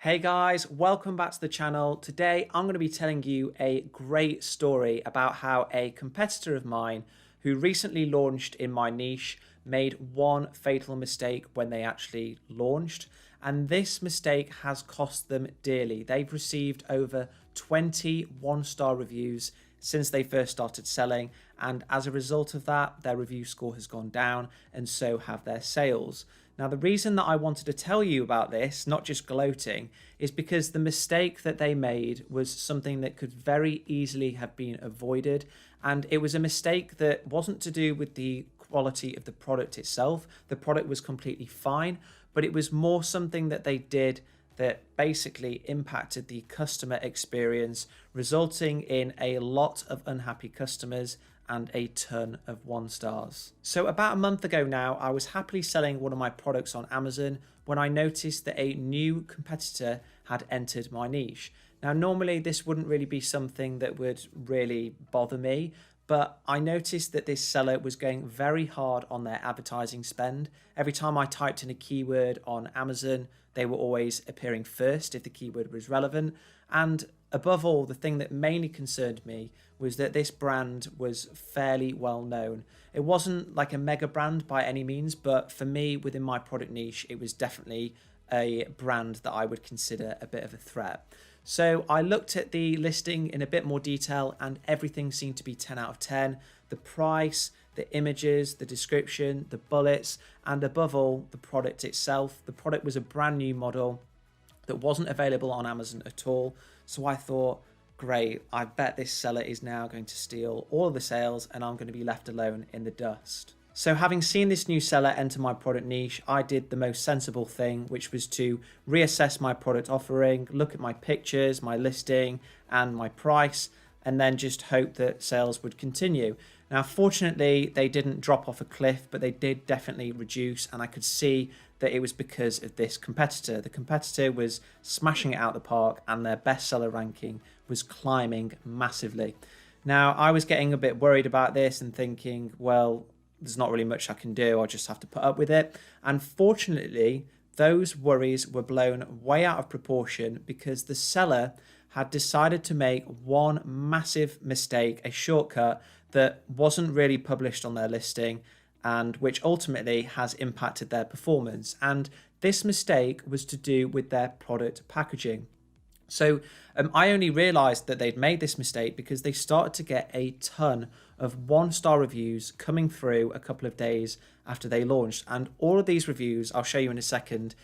Hey guys, welcome back to the channel. Today I'm going to be telling you a great story about how a competitor of mine who recently launched in my niche made one fatal mistake when they actually launched, and this mistake has cost them dearly. They've received over 20 one-star reviews since they first started selling, and as a result of that, their review score has gone down, and so have their sales. Now, the reason that I wanted to tell you about this, not just gloating, is because the mistake that they made was something that could very easily have been avoided. And it was a mistake that wasn't to do with the quality of the product itself. The product was completely fine, but it was more something that they did that basically impacted the customer experience, resulting in a lot of unhappy customers and a ton of one stars. So about a month ago now, I was happily selling one of my products on Amazon when I noticed that a new competitor had entered my niche. Now, normally this wouldn't really be something that would really bother me, but I noticed that this seller was going very hard on their advertising spend. Every time I typed in a keyword on Amazon, they were always appearing first if the keyword was relevant. And above all, the thing that mainly concerned me was that this brand was fairly well known. It wasn't like a mega brand by any means, but for me, within my product niche, it was definitely a brand that I would consider a bit of a threat. So I looked at the listing in a bit more detail and everything seemed to be 10 out of 10. The price, the images, the description, the bullets, and above all, the product itself. The product was a brand new model that wasn't available on Amazon at all. So I thought, great, I bet this seller is now going to steal all of the sales and I'm going to be left alone in the dust. So having seen this new seller enter my product niche, I did the most sensible thing, which was to reassess my product offering, look at my pictures, my listing, and my price, and then just hope that sales would continue. Now, fortunately, they didn't drop off a cliff, but they did definitely reduce, and I could see that it was because of this competitor. The competitor was smashing it out the park, and their bestseller ranking was climbing massively. Now, I was getting a bit worried about this and thinking, well, there's not really much I can do. I'll just have to put up with it. And fortunately, those worries were blown way out of proportion because the seller had decided to make one massive mistake, a shortcut that wasn't really published on their listing and which ultimately has impacted their performance. And this mistake was to do with their product packaging. So I only realized that they'd made this mistake because they started to get a ton of one-star reviews coming through a couple of days after they launched. And all of these reviews, I'll show you in a second,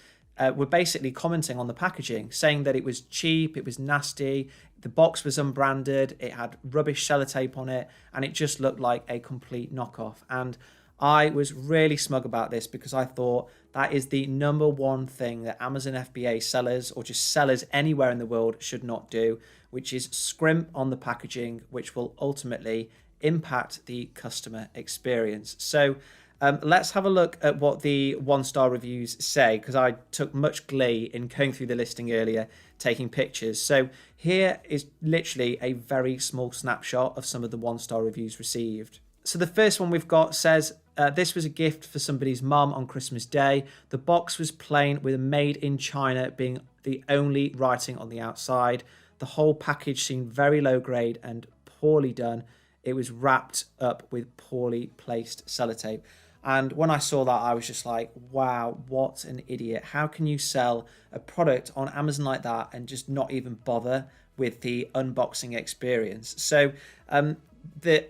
were basically commenting on the packaging, saying that it was cheap, it was nasty, the box was unbranded, it had rubbish sellotape on it, and it just looked like a complete knockoff. And I was really smug about this because I thought that is the number one thing that Amazon FBA sellers or just sellers anywhere in the world should not do, which is scrimp on the packaging, which will ultimately impact the customer experience. So let's have a look at what the one-star reviews say, because I took much glee in going through the listing earlier, taking pictures. So here is literally a very small snapshot of some of the one-star reviews received. So the first one we've got says, this was a gift for somebody's mum on Christmas Day. The box was plain with made in China being the only writing on the outside. The whole package seemed very low grade and poorly done. It was wrapped up with poorly placed sellotape. And when I saw that, I was just like, wow, what an idiot. How can you sell a product on Amazon like that and just not even bother with the unboxing experience? So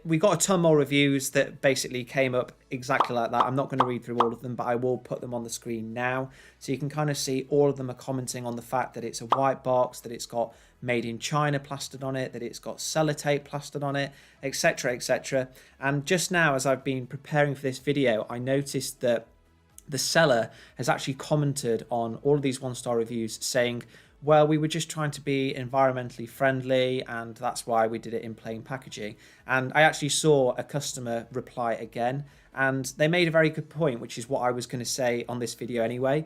we got a ton more reviews that basically came up exactly like that. I'm not going to read through all of them, but I will put them on the screen now. So you can kind of see all of them are commenting on the fact that it's a white box, that it's got made in China plastered on it, that it's got sellotape plastered on it, etc., etc. And just now, as I've been preparing for this video, I noticed that the seller has actually commented on all of these one-star reviews saying, well, we were just trying to be environmentally friendly and that's why we did it in plain packaging. And I actually saw a customer reply again and they made a very good point, which is what I was going to say on this video anyway,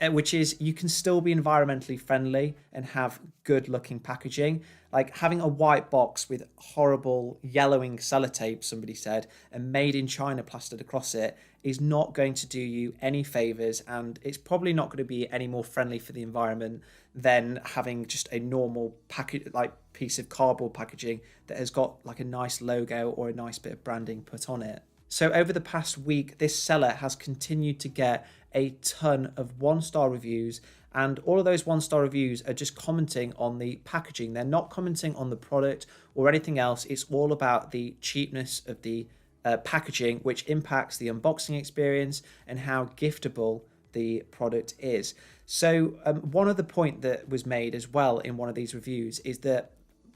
which is you can still be environmentally friendly and have good looking packaging. Like having a white box with horrible yellowing sellotape, somebody said, and made in China plastered across it is not going to do you any favors, and it's probably not going to be any more friendly for the environment than having just a normal package, like piece of cardboard packaging that has got like a nice logo or a nice bit of branding put on it. So over the past week, this seller has continued to get a ton of 1-star reviews, and all of those 1-star reviews are just commenting on the packaging. They're not commenting on the product or anything else. It's all about the cheapness of the packaging, which impacts the unboxing experience and how giftable the product is. So one other point that was made as well in one of these reviews is that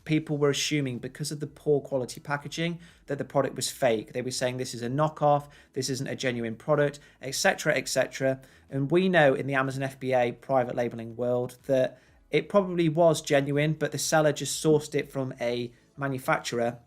people were assuming, because of the poor quality packaging, that the product was fake. They were saying this is a knockoff, this isn't a genuine product, etc., etc. And we know in the Amazon FBA private labeling world that it probably was genuine, but the seller just sourced it from a manufacturer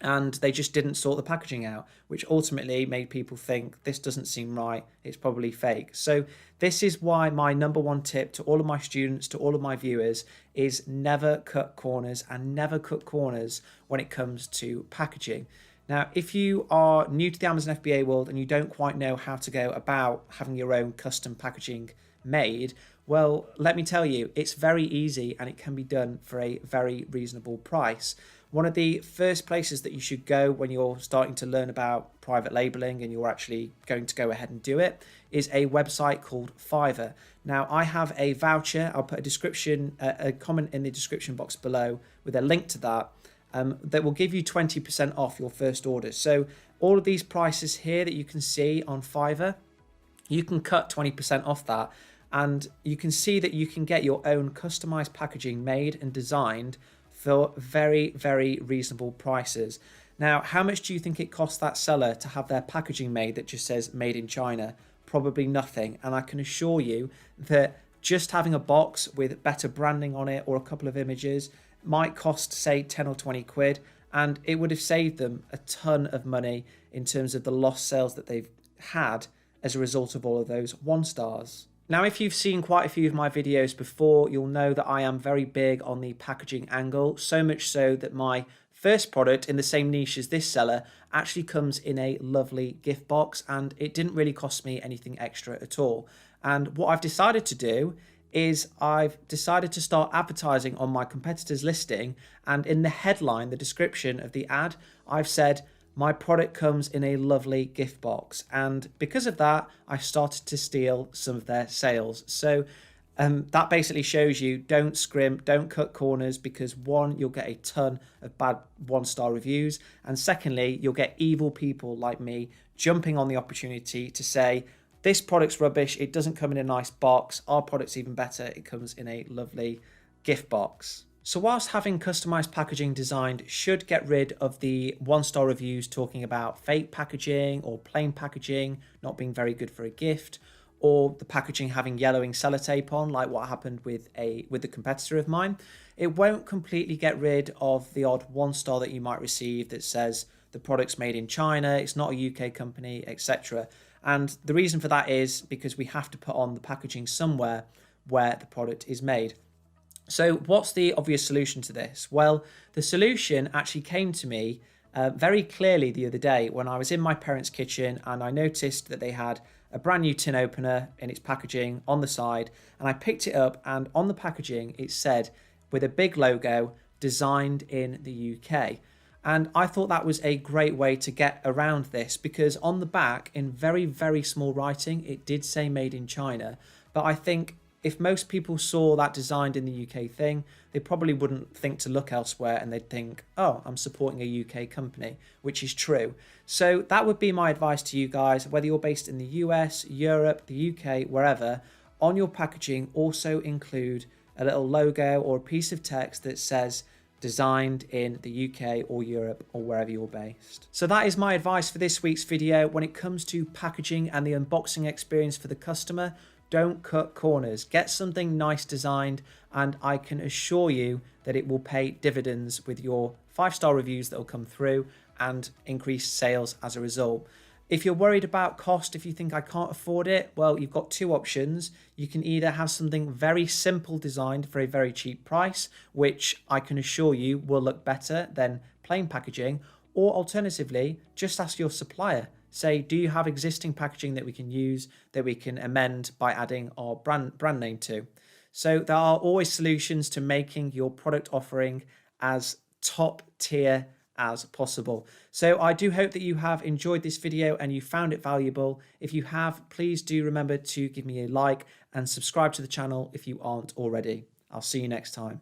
and they just didn't sort the packaging out, which ultimately made people think this doesn't seem right, it's probably fake. So this is why my number one tip to all of my students, to all of my viewers, is never cut corners, and never cut corners when it comes to packaging. Now, if you are new to the Amazon FBA world and you don't quite know how to go about having your own custom packaging made, well, let me tell you, it's very easy and it can be done for a very reasonable price. One of the first places that you should go when you're starting to learn about private labeling and you're actually going to go ahead and do it is a website called Fiverr. Now, I have a voucher. I'll put a comment in the description box below with a link to that that will give you 20% off your first order. So all of these prices here that you can see on Fiverr, you can cut 20% off that, and you can see that you can get your own customized packaging made and designed for very, very reasonable prices. Now, how much do you think it costs that seller to have their packaging made that just says made in China? Probably nothing. And I can assure you that just having a box with better branding on it or a couple of images might cost, say, 10 or 20 quid, and it would have saved them a ton of money in terms of the lost sales that they've had as a result of all of those 1-stars. Now, if you've seen quite a few of my videos before, you'll know that I am very big on the packaging angle, so much so that my first product in the same niche as this seller actually comes in a lovely gift box, and it didn't really cost me anything extra at all. And what I've decided to do is I've decided to start advertising on my competitor's listing, and in the headline, the description of the ad, I've said, my product comes in a lovely gift box. And because of that, I started to steal some of their sales. So that basically shows you don't scrimp, don't cut corners, because one, you'll get a ton of bad 1-star reviews. And secondly, you'll get evil people like me jumping on the opportunity to say, this product's rubbish, it doesn't come in a nice box, our product's even better, it comes in a lovely gift box. So whilst having customized packaging designed should get rid of the 1-star reviews talking about fake packaging or plain packaging not being very good for a gift, or the packaging having yellowing sellotape on, like what happened with the competitor of mine, it won't completely get rid of the odd 1-star that you might receive that says the product's made in China, it's not a UK company, etc. And the reason for that is because we have to put on the packaging somewhere where the product is made. So what's the obvious solution to this? Well, the solution actually came to me very clearly the other day when I was in my parents' kitchen and I noticed that they had a brand new tin opener in its packaging on the side, and I picked it up, and on the packaging it said with a big logo, designed in the UK. And I thought that was a great way to get around this, because on the back in very, very small writing, it did say made in China. But I think if most people saw that designed in the UK thing, they probably wouldn't think to look elsewhere, and they'd think, oh, I'm supporting a UK company, which is true. So that would be my advice to you guys, whether you're based in the US, Europe, the UK, wherever, on your packaging also include a little logo or a piece of text that says designed in the UK or Europe or wherever you're based. So that is my advice for this week's video. When it comes to packaging and the unboxing experience for the customer, don't cut corners. Get something nice designed, and I can assure you that it will pay dividends with your 5-star reviews that will come through and increased sales as a result. If you're worried about cost, if you think I can't afford it, well, you've got two options. You can either have something very simple designed for a very cheap price, which I can assure you will look better than plain packaging, or alternatively, just ask your supplier. Say, do you have existing packaging that we can use, that we can amend by adding our brand name to? So there are always solutions to making your product offering as top tier as possible. So I do hope that you have enjoyed this video and you found it valuable. If you have, please do remember to give me a like and subscribe to the channel if you aren't already. I'll see you next time.